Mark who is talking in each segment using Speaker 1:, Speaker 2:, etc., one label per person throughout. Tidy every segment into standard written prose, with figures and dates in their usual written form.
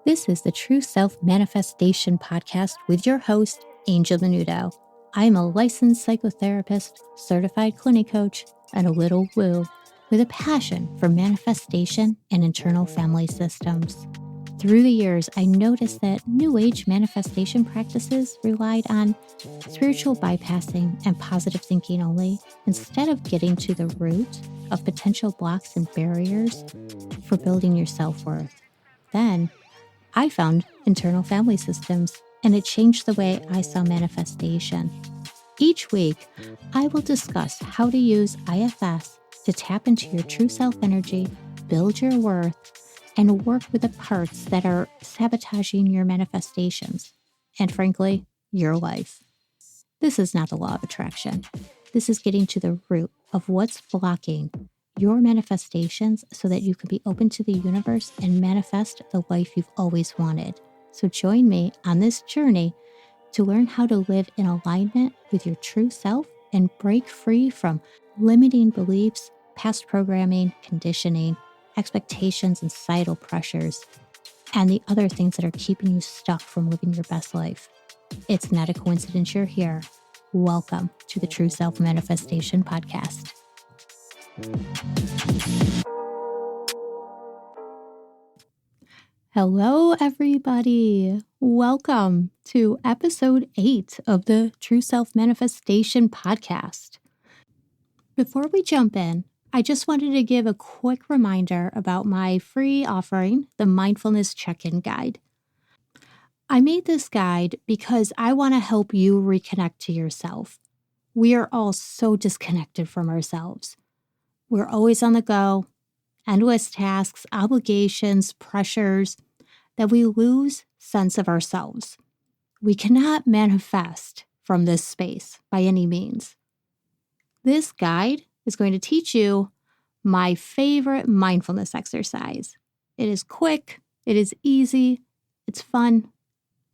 Speaker 1: This is the True Self Manifestation Podcast with your host, Angel Menudo. I am a licensed psychotherapist, certified clinic coach, and a little woo with a passion for manifestation and internal family systems. Through the years, I noticed that New Age manifestation practices relied on spiritual bypassing and positive thinking only, instead of getting to the root of potential blocks and barriers for building your self-worth. Then, I found internal family systems, and it changed the way I saw manifestation. Each week, I will discuss how to use IFS to tap into your true self energy, build your worth, and work with the parts that are sabotaging your manifestations, and frankly, your life. This is not the law of attraction. This is getting to the root of what's blocking your manifestations so that you can be open to the universe and manifest the life you've always wanted. So join me on this journey to learn how to live in alignment with your true self and break free from limiting beliefs, past programming, conditioning, expectations, and societal pressures, and the other things that are keeping you stuck from living your best life. It's not a coincidence you're here. Welcome to the True Self Manifestation Podcast. Hello, everybody. Welcome to episode 8 of the True Self Manifestation Podcast. Before we jump in, I just wanted to give a quick reminder about my free offering, the Mindfulness Check-in Guide. I made this guide because I want to help you reconnect to yourself. We are all so disconnected from ourselves. We're always on the go, endless tasks, obligations, pressures, that we lose sense of ourselves. We cannot manifest from this space by any means. This guide is going to teach you my favorite mindfulness exercise. It is quick, it is easy, it's fun,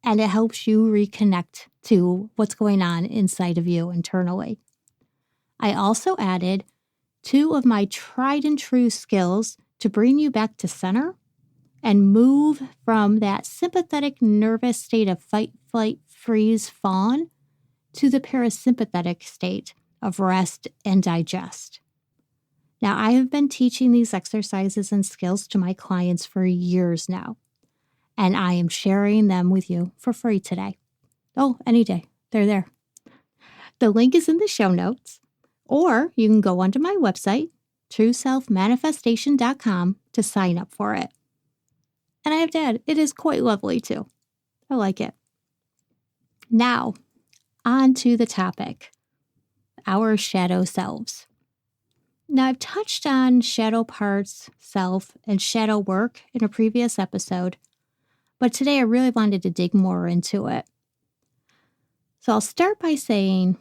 Speaker 1: and it helps you reconnect to what's going on inside of you internally. I also added 2 of my tried and true skills to bring you back to center and move from that sympathetic nervous state of fight, flight, freeze, fawn to the parasympathetic state of rest and digest. Now, I have been teaching these exercises and skills to my clients for years now, and I am sharing them with you for free today. Oh, any day. They're there. The link is in the show notes, or you can go onto my website, trueselfmanifestation.com, to sign up for it. And I have to add, it is quite lovely too. I like it. Now, on to the topic, our shadow selves. Now, I've touched on shadow parts, self, and shadow work in a previous episode, but today I really wanted to dig more into it. So I'll start by saying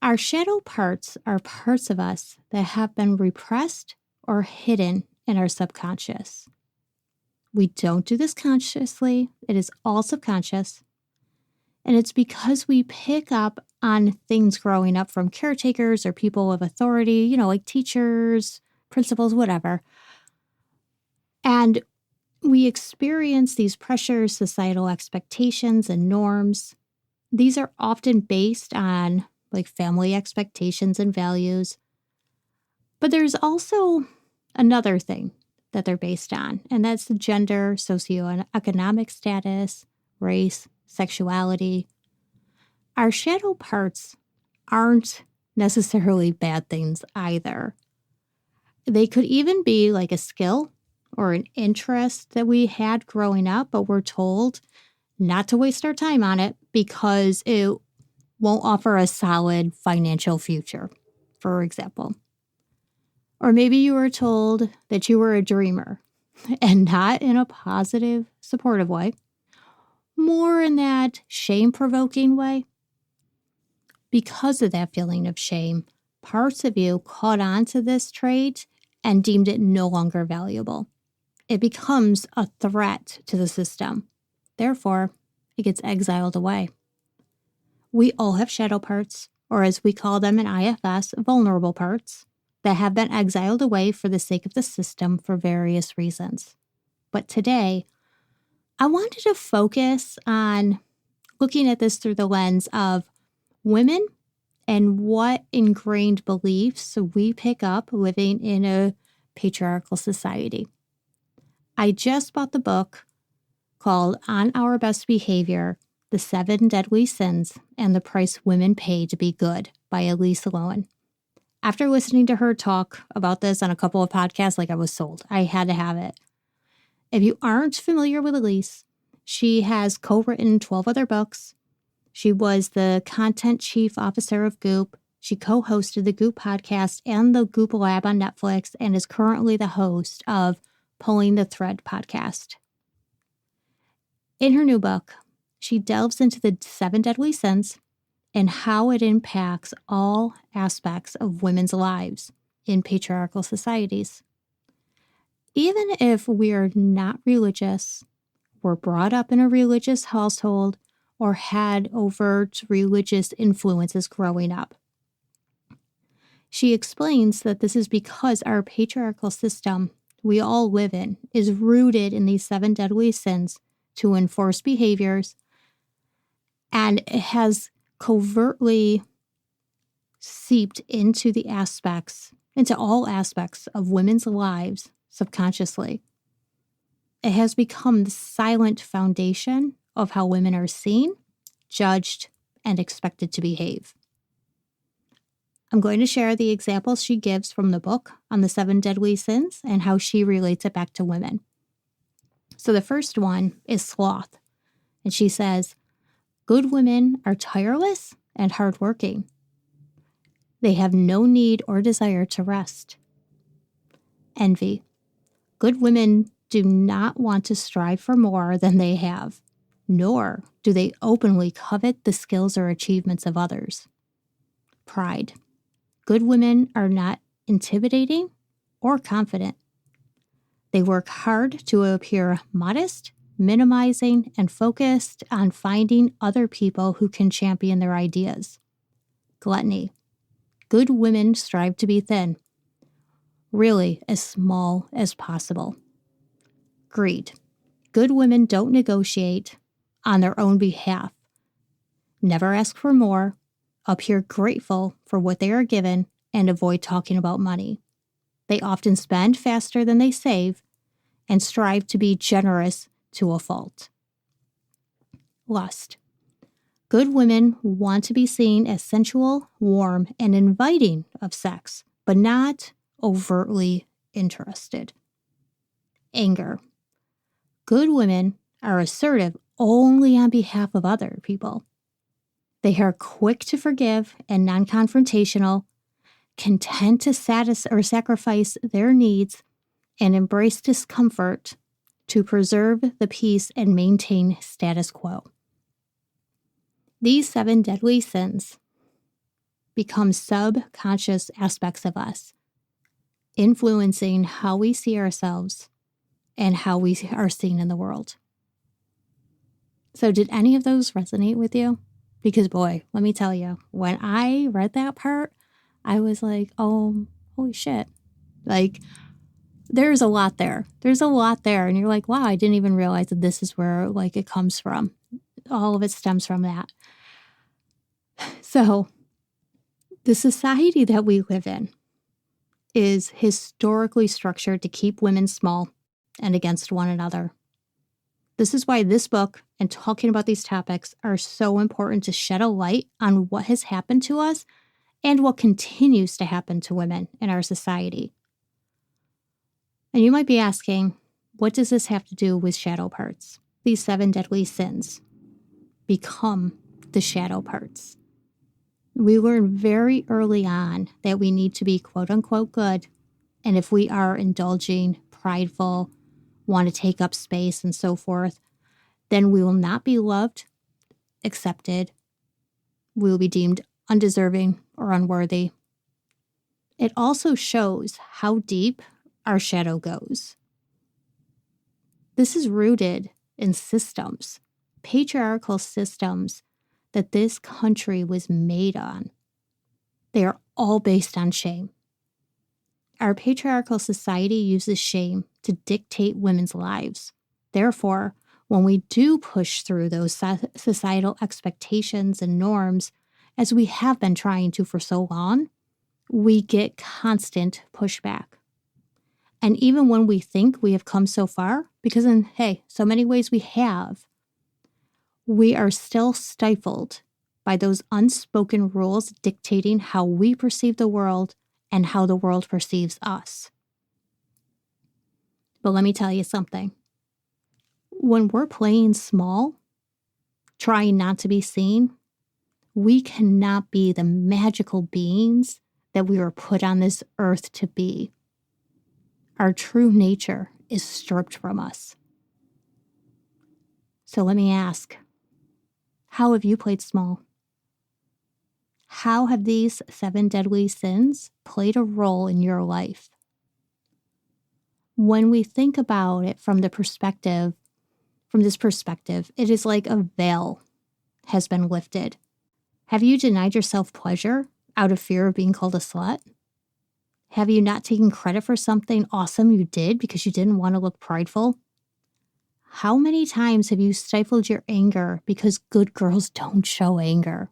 Speaker 1: our shadow parts are parts of us that have been repressed or hidden in our subconscious. We don't do this consciously. It is all subconscious. And it's because we pick up on things growing up from caretakers or people of authority, like teachers, principals, whatever. And we experience these pressures, societal expectations, and norms. These are often based on family expectations and values. But there's also another thing that they're based on, and that's the gender, socio-economic status, race, sexuality. Our shadow parts aren't necessarily bad things either. They could even be like a skill or an interest that we had growing up, but we're told not to waste our time on it because it won't offer a solid financial future, for example. Or maybe you were told that you were a dreamer, and not in a positive, supportive way, more in that shame-provoking way. Because of that feeling of shame, parts of you caught on to this trait and deemed it no longer valuable. It becomes a threat to the system. Therefore, it gets exiled away. We all have shadow parts, or as we call them in IFS, vulnerable parts, that have been exiled away for the sake of the system for various reasons. But today, I wanted to focus on looking at this through the lens of women and what ingrained beliefs we pick up living in a patriarchal society. I just bought the book called On Our Best Behavior, The 7 Deadly Sins and the Price Women Pay to Be Good by Elise Loehnen. After listening to her talk about this on a couple of podcasts, I was sold. I had to have it. If you aren't familiar with Elise, she has co-written 12 other books. She was the content chief officer of Goop. She co-hosted the Goop podcast and the Goop Lab on Netflix and is currently the host of Pulling the Thread podcast. In her new book, she delves into the 7 deadly sins and how it impacts all aspects of women's lives in patriarchal societies. Even if we are not religious, were brought up in a religious household, or had overt religious influences growing up. She explains that this is because our patriarchal system we all live in is rooted in these 7 deadly sins to enforce behaviors, and it has covertly seeped into all aspects of women's lives subconsciously. It has become the silent foundation of how women are seen, judged, and expected to behave. I'm going to share the examples she gives from the book on the 7 deadly sins and how she relates it back to women. So the first one is sloth. And she says, good women are tireless and hardworking. They have no need or desire to rest. Envy. Good women do not want to strive for more than they have, nor do they openly covet the skills or achievements of others. Pride. Good women are not intimidating or confident. They work hard to appear modest, minimizing, and focused on finding other people who can champion their ideas. Gluttony. Good women strive to be thin, really as small as possible. Greed. Good women don't negotiate on their own behalf, never ask for more, appear grateful for what they are given, and avoid talking about money. They often spend faster than they save and strive to be generous to a fault. Lust. Good women want to be seen as sensual, warm, and inviting of sex, but not overtly interested. Anger. Good women are assertive only on behalf of other people. They are quick to forgive and non-confrontational, content to sacrifice their needs, and embrace discomfort to preserve the peace and maintain status quo. These 7 deadly sins become subconscious aspects of us, influencing how we see ourselves and how we are seen in the world. So did any of those resonate with you? Because boy, let me tell you, when I read that part, I was like, oh, holy shit. There's a lot there. There's a lot there. And you're like, wow, I didn't even realize that this is where it comes from. All of it stems from that. So the society that we live in is historically structured to keep women small and against one another. This is why this book and talking about these topics are so important to shed a light on what has happened to us and what continues to happen to women in our society. And you might be asking, what does this have to do with shadow parts? These 7 deadly sins become the shadow parts. We learn very early on that we need to be quote unquote good. And if we are indulging, prideful, want to take up space and so forth, then we will not be loved, accepted. We will be deemed undeserving or unworthy. It also shows how deep our shadow goes. This is rooted in systems, patriarchal systems that this country was made on. They are all based on shame. Our patriarchal society uses shame to dictate women's lives. Therefore, when we do push through those societal expectations and norms, as we have been trying to for so long, we get constant pushback. And even when we think we have come so far, because in, so many ways we have, we are still stifled by those unspoken rules dictating how we perceive the world and how the world perceives us. But let me tell you something. When we're playing small, trying not to be seen, we cannot be the magical beings that we were put on this earth to be. Our true nature is stripped from us. So let me ask, how have you played small? How have these 7 deadly sins played a role in your life? When we think about it from this perspective, it is like a veil has been lifted. Have you denied yourself pleasure out of fear of being called a slut? Have you not taken credit for something awesome you did because you didn't want to look prideful? How many times have you stifled your anger because good girls don't show anger?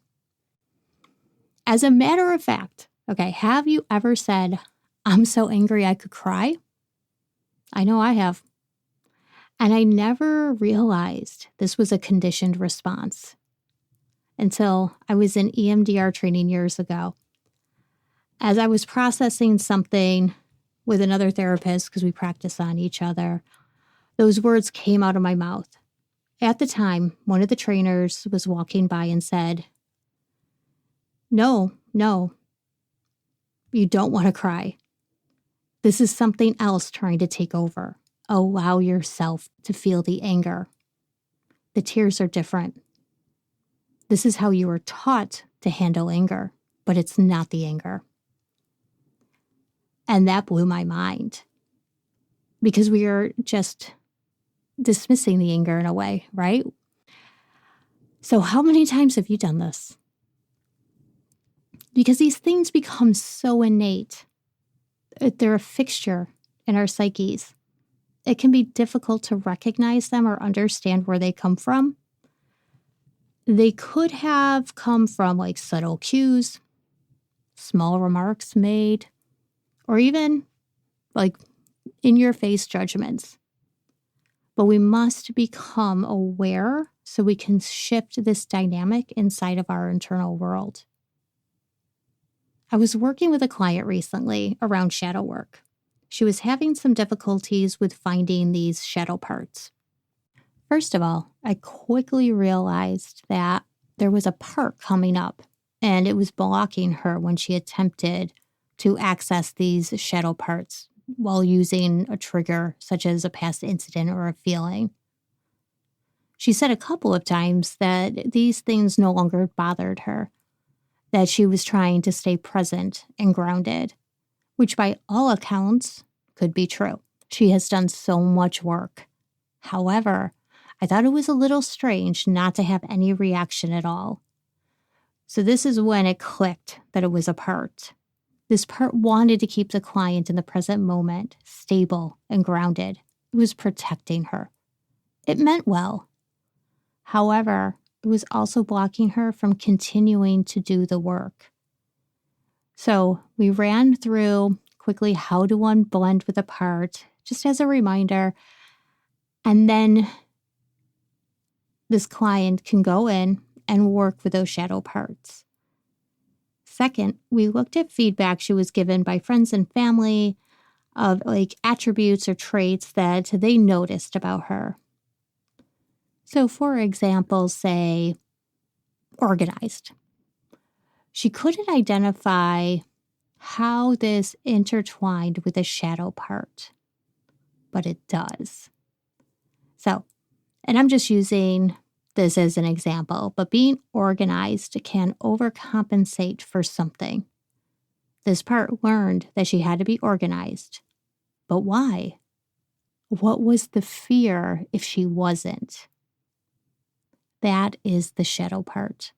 Speaker 1: As a matter of fact, have you ever said, "I'm so angry I could cry"? I know I have. And I never realized this was a conditioned response until I was in EMDR training years ago. As I was processing something with another therapist, because we practice on each other, those words came out of my mouth. At the time, one of the trainers was walking by and said, No, you don't want to cry. This is something else trying to take over. Allow yourself to feel the anger. The tears are different. This is how you were taught to handle anger, but it's not the anger. And that blew my mind because we are just dismissing the anger in a way, right? So how many times have you done this? Because these things become so innate. They're a fixture in our psyches. It can be difficult to recognize them or understand where they come from. They could have come from like subtle cues, small remarks made, or even like in-your-face judgments. But we must become aware so we can shift this dynamic inside of our internal world. I was working with a client recently around shadow work. She was having some difficulties with finding these shadow parts. First of all, I quickly realized that there was a part coming up and it was blocking her when she attempted to access these shadow parts while using a trigger such as a past incident or a feeling. She said a couple of times that these things no longer bothered her, that she was trying to stay present and grounded, which by all accounts could be true. She has done so much work. However, I thought it was a little strange not to have any reaction at all. So this is when it clicked that it was a part. This part wanted to keep the client in the present moment, stable and grounded. It was protecting her. It meant well. However, it was also blocking her from continuing to do the work. So we ran through quickly how to unblend with a part, just as a reminder. And then this client can go in and work with those shadow parts. Second, we looked at feedback she was given by friends and family of like attributes or traits that they noticed about her. So for example, say organized. She couldn't identify how this intertwined with the shadow part, but it does. So, and I'm just using this as an example, but being organized can overcompensate for something. This part learned that she had to be organized. But why? What was the fear if she wasn't? That is the shadow part.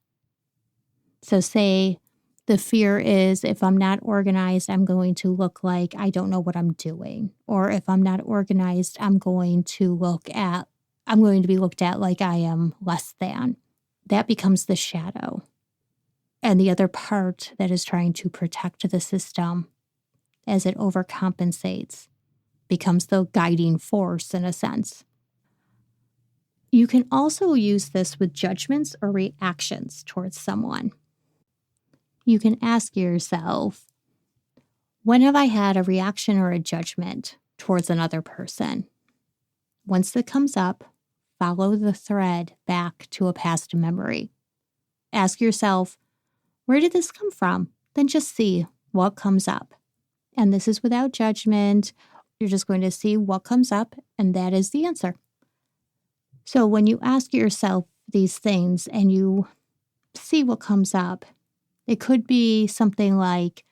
Speaker 1: So say the fear is if I'm not organized, I'm going to look like I don't know what I'm doing. Or if I'm not organized, I'm going to look at I'm going to be looked at like I am less than. That becomes the shadow. And the other part that is trying to protect the system as it overcompensates becomes the guiding force in a sense. You can also use this with judgments or reactions towards someone. You can ask yourself, when have I had a reaction or a judgment towards another person? Once that comes up, follow the thread back to a past memory. Ask yourself, where did this come from? Then just see what comes up. And this is without judgment. You're just going to see what comes up, and that is the answer. So when you ask yourself these things and you see what comes up, it could be something like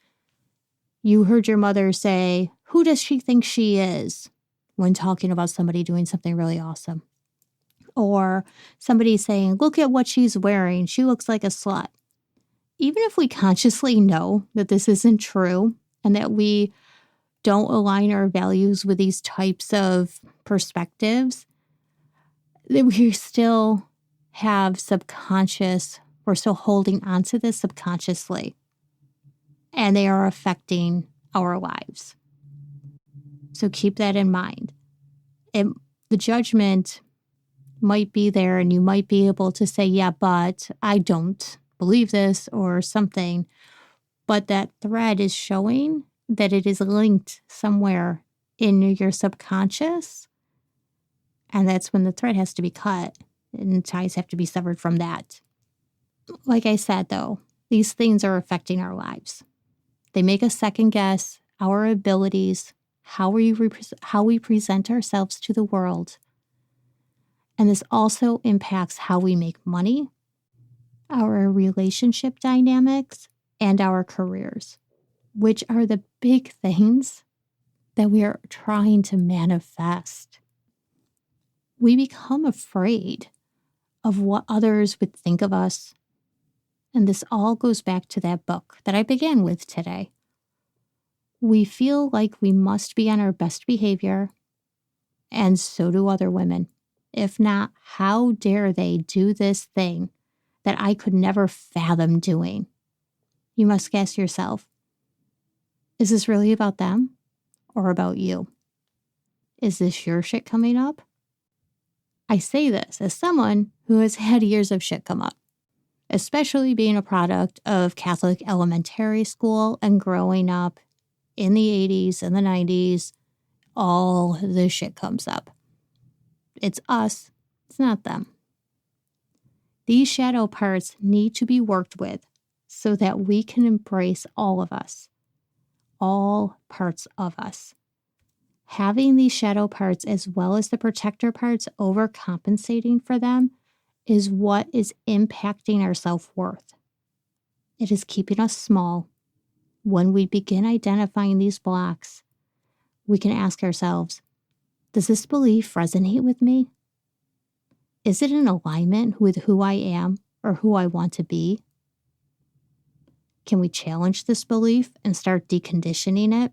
Speaker 1: you heard your mother say, "Who does she think she is?" when talking about somebody doing something really awesome. Or somebody saying, "Look at what she's wearing. She looks like a slut." Even if we consciously know that this isn't true and that we don't align our values with these types of perspectives, that we still have we're still holding on to this subconsciously. And they are affecting our lives. So keep that in mind. The judgment might be there and you might be able to say, yeah, but I don't believe this or something. But that thread is showing that it is linked somewhere in your subconscious. And that's when the thread has to be cut and ties have to be severed from that. Like I said, though, these things are affecting our lives. They make us second guess our abilities, how we present ourselves to the world. And this also impacts how we make money, our relationship dynamics, and our careers, which are the big things that we are trying to manifest. We become afraid of what others would think of us. And this all goes back to that book that I began with today. We feel like we must be on our best behavior, and so do other women. If not, how dare they do this thing that I could never fathom doing? You must ask yourself, is this really about them or about you? Is this your shit coming up? I say this as someone who has had years of shit come up, especially being a product of Catholic elementary school and growing up in the 80s and the 90s. All this shit comes up. It's us, it's not them. These shadow parts need to be worked with so that we can embrace all of us, all parts of us. Having these shadow parts as well as the protector parts overcompensating for them is what is impacting our self-worth. It is keeping us small. When we begin identifying these blocks, we can ask ourselves, does this belief resonate with me? Is it in alignment with who I am or who I want to be? Can we challenge this belief and start deconditioning it?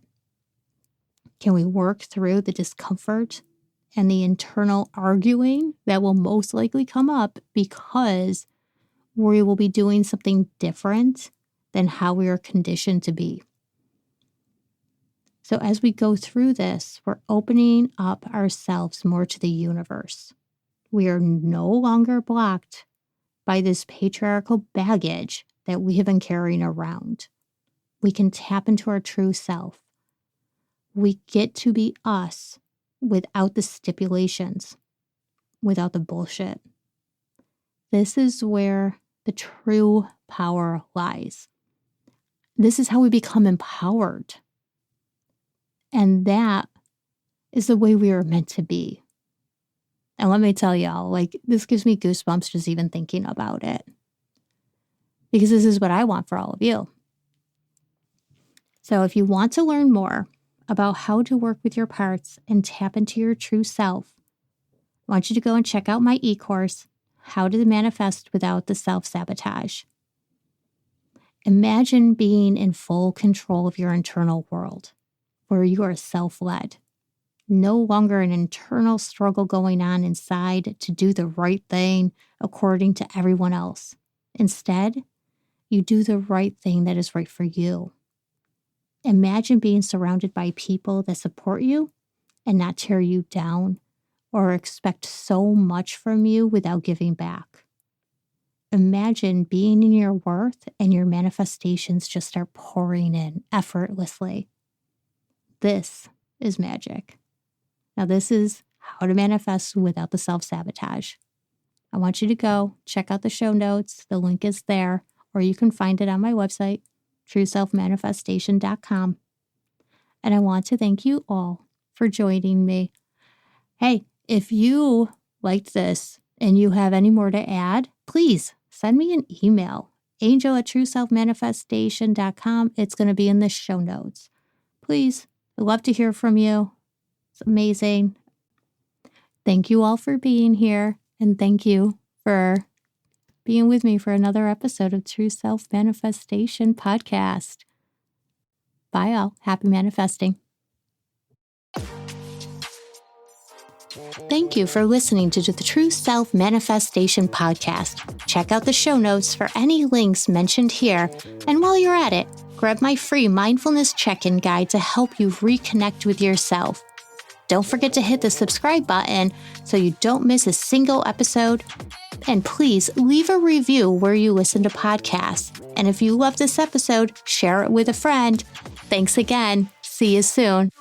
Speaker 1: Can we work through the discomfort and the internal arguing that will most likely come up because we will be doing something different than how we are conditioned to be? So as we go through this, we're opening up ourselves more to the universe. We are no longer blocked by this patriarchal baggage that we have been carrying around. We can tap into our true self. We get to be us without the stipulations, without the bullshit. This is where the true power lies. This is how we become empowered. And that is the way we are meant to be. And let me tell y'all, this gives me goosebumps just even thinking about it. Because this is what I want for all of you. So if you want to learn more about how to work with your parts and tap into your true self, I want you to go and check out my e-course, How to Manifest Without the Self-Sabotage. Imagine being in full control of your internal world, where you are self-led. no longer an internal struggle going on inside to do the right thing according to everyone else. Instead, you do the right thing that is right for you. Imagine being surrounded by people that support you and not tear you down or expect so much from you without giving back. Imagine being in your worth and your manifestations just start pouring in effortlessly. This is magic. Now, this is how to manifest without the self-sabotage. I want you to go check out the show notes. The link is there, or you can find it on my website, trueselfmanifestation.com. And I want to thank you all for joining me. Hey, if you liked this and you have any more to add, please send me an email, angel@trueselfmanifestation.com. It's going to be in the show notes. Please, I'd love to hear from you. It's amazing. Thank you all for being here, and thank you for being with me for another episode of True Self Manifestation Podcast. Bye all. Happy manifesting. Thank you for listening to the True Self Manifestation Podcast. Check out the show notes for any links mentioned here. And while you're at it, grab my free mindfulness check-in guide to help you reconnect with yourself. Don't forget to hit the subscribe button so you don't miss a single episode. And please leave a review where you listen to podcasts. And if you love this episode, share it with a friend. Thanks again. See you soon.